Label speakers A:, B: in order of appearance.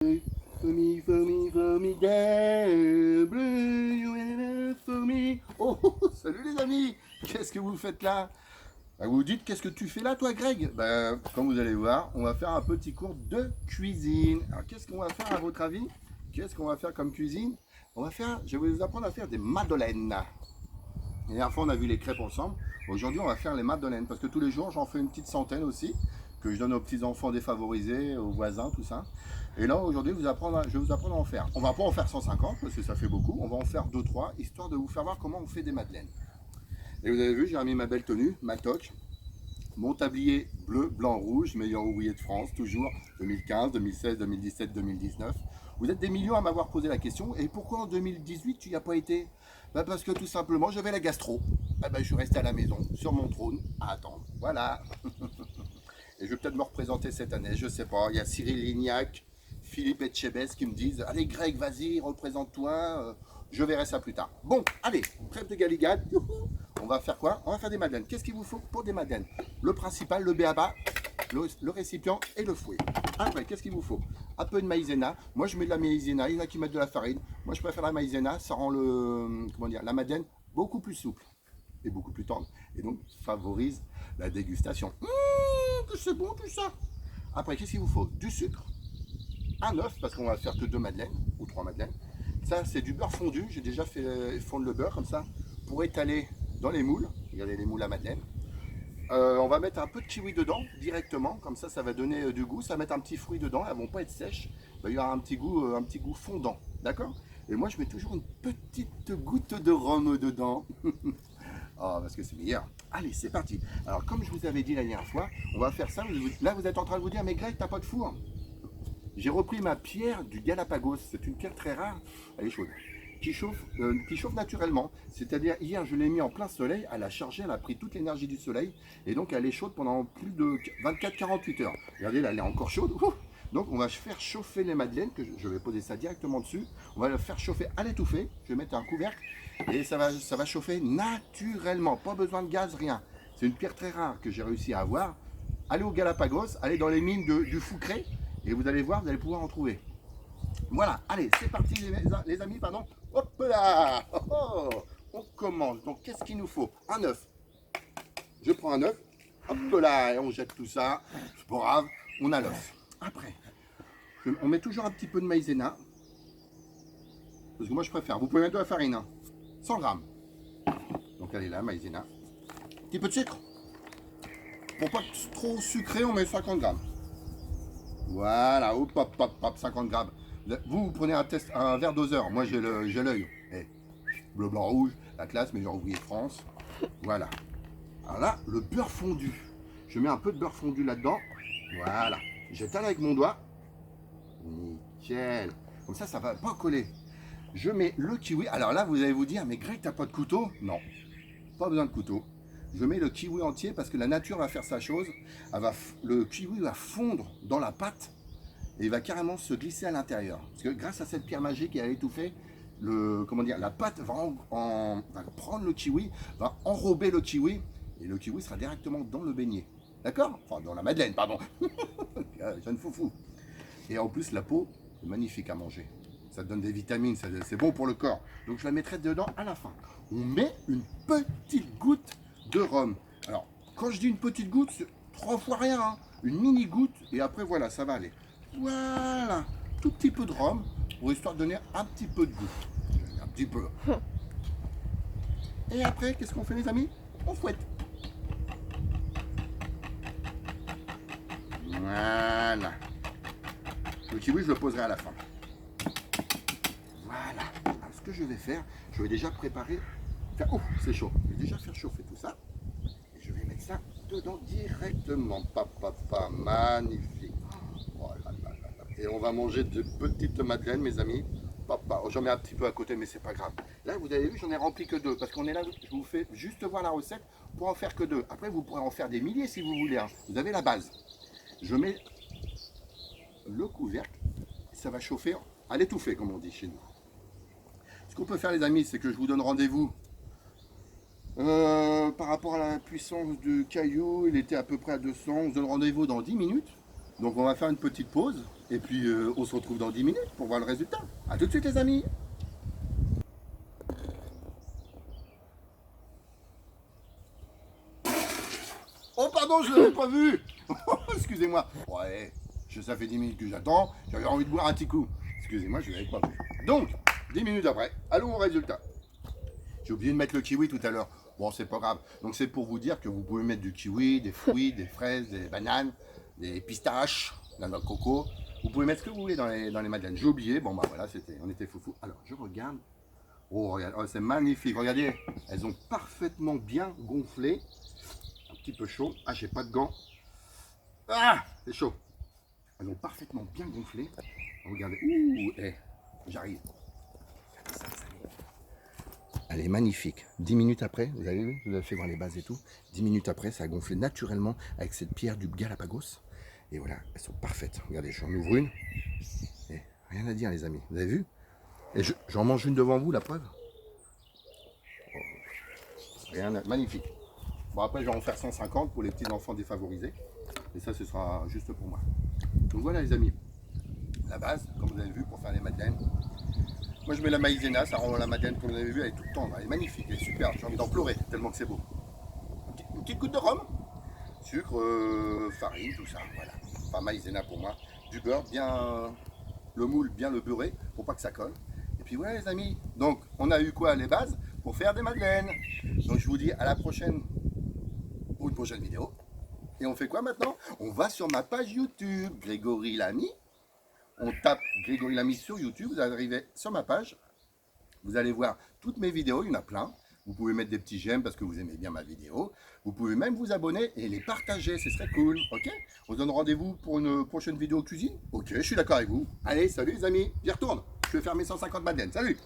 A: Oh, salut les amis. Qu'est-ce que vous faites là? Vous vous dites, qu'est-ce que tu fais là, toi, Greg? Comme vous allez voir, on va faire un petit cours de cuisine. Alors, qu'est-ce qu'on va faire, à votre avis? Qu'est-ce qu'on va faire comme cuisine? Je vais vous apprendre à faire des madeleines. La dernière fois, on a vu les crêpes ensemble. Aujourd'hui, on va faire les madeleines, parce que tous les jours, j'en fais une petite centaine aussi, que je donne aux petits-enfants défavorisés, aux voisins, tout ça. Et là, aujourd'hui, je vais vous apprendre à en faire. On va pas en faire 150, parce que ça fait beaucoup. On va en faire 2-3, histoire de vous faire voir comment on fait des madeleines. Et vous avez vu, j'ai remis ma belle tenue, ma toque, mon tablier bleu, blanc, rouge, meilleur ouvrier de France, toujours 2015, 2016, 2017, 2019. Vous êtes des millions à m'avoir posé la question, et pourquoi en 2018 tu n'y as pas été? Parce que tout simplement, j'avais la gastro. Je suis resté à la maison, sur mon trône, à attendre. Voilà. Et je vais peut-être me représenter cette année, je sais pas. Il y a Cyril Lignac, Philippe Etchebest qui me disent, allez Greg, vas-y, représente-toi, je verrai ça plus tard. Bon, allez, trêve de galigade. On va faire quoi? On va faire des madeleines. Qu'est-ce qu'il vous faut pour des madeleines? Le principal, le béaba, le récipient et le fouet. Après, qu'est-ce qu'il vous faut? Un peu de maïzena. Moi, je mets de la maïzena. Il y en a qui mettent de la farine. Moi, je préfère la maïzena. Ça rend la madeleine beaucoup plus souple et beaucoup plus tendre. Et donc, favorise la dégustation. Que c'est bon tout ça. Après, qu'est-ce qu'il vous faut? Du sucre, un œuf, parce qu'on va faire que 2 madeleines ou 3 madeleines. Ça, c'est du beurre fondu. J'ai déjà fait fondre le beurre comme ça pour étaler dans les moules. Regardez les moules à madeleine. On va mettre un peu de kiwi dedans directement, comme ça va donner du goût. Ça va mettre un petit fruit dedans, elles vont pas être sèches. Il y aura un petit goût fondant, d'accord? Et moi, je mets toujours une petite goutte de rhum dedans. Oh, parce que c'est meilleur. Allez, c'est parti. Alors, comme je vous avais dit la dernière fois, on va faire ça. Là, vous êtes en train de vous dire, mais Greg, t'as pas de four? J'ai repris ma pierre du Galapagos. C'est une pierre très rare. Elle est chaude. Qui chauffe naturellement. C'est-à-dire, hier, je l'ai mis en plein soleil. Elle a chargé, elle a pris toute l'énergie du soleil. Et donc, elle est chaude pendant plus de 24-48 heures. Regardez, là, elle est encore chaude. Ouh. Donc, on va faire chauffer les madeleines. Je vais poser ça directement dessus. On va le faire chauffer à l'étouffer. Je vais mettre un couvercle. Et ça va chauffer naturellement. Pas besoin de gaz, rien. C'est une pierre très rare que j'ai réussi à avoir. Allez au Galapagos, allez dans les mines du Foucré. Et vous allez voir, vous allez pouvoir en trouver. Voilà, allez, c'est parti les amis, pardon. Hop là, oh, on commence. Donc, qu'est-ce qu'il nous faut? Un œuf. Je prends un œuf. Hop là, et on jette tout ça. C'est pas grave, on a l'œuf. Après, on met toujours un petit peu de maïzena. Parce que moi, je préfère. Vous pouvez mettre de la farine. 100 grammes. Donc, elle est là, maïzena. Un petit peu de sucre. Pour pas trop sucré, on met 50 grammes. Voilà, hop, hop, hop, hop, 50 grammes. Vous prenez un verre doseur. Moi, j'ai l'œil. Bleu, blanc, rouge, la classe, meilleur ouvrier de France. Voilà. Alors là, le beurre fondu. Je mets un peu de beurre fondu là-dedans. Voilà. J'étale avec mon doigt. Nickel. Comme ça va pas coller. Je mets le kiwi. Alors là, vous allez vous dire, mais Greg, t'as pas de couteau? Non, pas besoin de couteau. Je mets le kiwi entier parce que la nature va faire sa chose. Le kiwi va fondre dans la pâte et il va carrément se glisser à l'intérieur. Parce que grâce à cette pierre magique et à l'étouffer, la pâte va prendre le kiwi, va enrober le kiwi et le kiwi sera directement dans le beignet. D'accord? Enfin, dans la madeleine, pardon. Jeune foufou. Et en plus, la peau est magnifique à manger. Ça donne des vitamines, c'est bon pour le corps. Donc je la mettrai dedans à la fin. On met une petite goutte de rhum. Alors, quand je dis une petite goutte, c'est 3 fois rien. Hein. Une mini goutte, et après voilà, ça va aller. Voilà, tout petit peu de rhum, pour histoire de donner un petit peu de goût. Un petit peu. Et après, qu'est-ce qu'on fait les amis? On fouette. Voilà. Le kiwi, je le poserai à la fin. Voilà. Alors, ce que je vais faire, je vais déjà préparer. Oh, c'est chaud. Je vais déjà faire chauffer tout ça. Et je vais mettre ça dedans directement. Papa, magnifique. Oh là là là là. Et on va manger de petites madeleines, mes amis. Papa, j'en mets un petit peu à côté, mais c'est pas grave. Là, vous avez vu, j'en ai rempli que 2. Parce qu'on est là, je vous fais juste voir la recette pour en faire que 2. Après, vous pourrez en faire des milliers si vous voulez. Hein. Vous avez la base. Je mets le couvercle. Ça va chauffer à l'étouffer, comme on dit chez nous. Ce qu'on peut faire, les amis, c'est que je vous donne rendez-vous par rapport à la puissance du caillou. Il était à peu près à 200. On se donne rendez-vous dans 10 minutes. Donc, on va faire une petite pause. Et puis on se retrouve dans 10 minutes pour voir le résultat. A tout de suite les amis. Oh pardon, je ne l'avais pas vu. Excusez-moi. Ouais, ça fait 10 minutes que j'attends. J'avais envie de boire un petit coup. Excusez-moi, je ne l'avais pas vu. Donc, 10 minutes après, allons au résultat. J'ai oublié de mettre le kiwi tout à l'heure. Bon, c'est pas grave. Donc c'est pour vous dire que vous pouvez mettre du kiwi, des fruits, des fraises, des bananes, des pistaches, de la noix de coco. Vous pouvez mettre ce que vous voulez dans les madeleines. J'ai oublié. Bon bah voilà, on était foufou. Alors je regarde. Oh, regarde, oh, c'est magnifique. Regardez, elles ont parfaitement bien gonflé. Un petit peu chaud. Ah, j'ai pas de gants. Ah, c'est chaud. Elles ont parfaitement bien gonflé. Regardez. Ouh, j'arrive. Elle est magnifique. 10 minutes après, vous avez vu, je vous avez fait voir les bases et tout. 10 minutes après, ça a gonflé naturellement avec cette pierre du Galapagos. Et voilà, elles sont parfaites. Regardez, j'en ouvre une. Et rien à dire les amis, vous avez vu? Et j'en mange une devant vous, la preuve. Oh, rien à... Magnifique. Bon après, je vais en faire 150 pour les petits enfants défavorisés. Et ça, ce sera juste pour moi. Donc voilà les amis, la base, comme vous avez vu, pour faire les madeleines. Moi je mets la maïzena, ça rend la madeleine, comme vous avez vu, elle est toute tendre, elle est magnifique, elle est super, j'ai envie d'en pleurer, tellement que c'est beau. Une petite goutte de rhum, sucre, farine, tout ça, voilà. Enfin maïzena pour moi, du beurre, bien le moule, bien le beurré, pour pas que ça colle. Et puis voilà les amis, donc on a eu quoi les bases pour faire des madeleines. Donc je vous dis à la prochaine, pour une prochaine vidéo. Et on fait quoi maintenant? On va sur ma page YouTube, Grégory Lamy. On tape Grégory Lamy sur YouTube, vous arrivez sur ma page. Vous allez voir toutes mes vidéos, il y en a plein. Vous pouvez mettre des petits j'aime parce que vous aimez bien ma vidéo. Vous pouvez même vous abonner et les partager, ce serait cool. Ok? On se donne rendez-vous pour une prochaine vidéo cuisine? Ok, je suis d'accord avec vous. Allez, salut les amis, j'y retourne. Je vais faire mes 150 madeleines. Salut!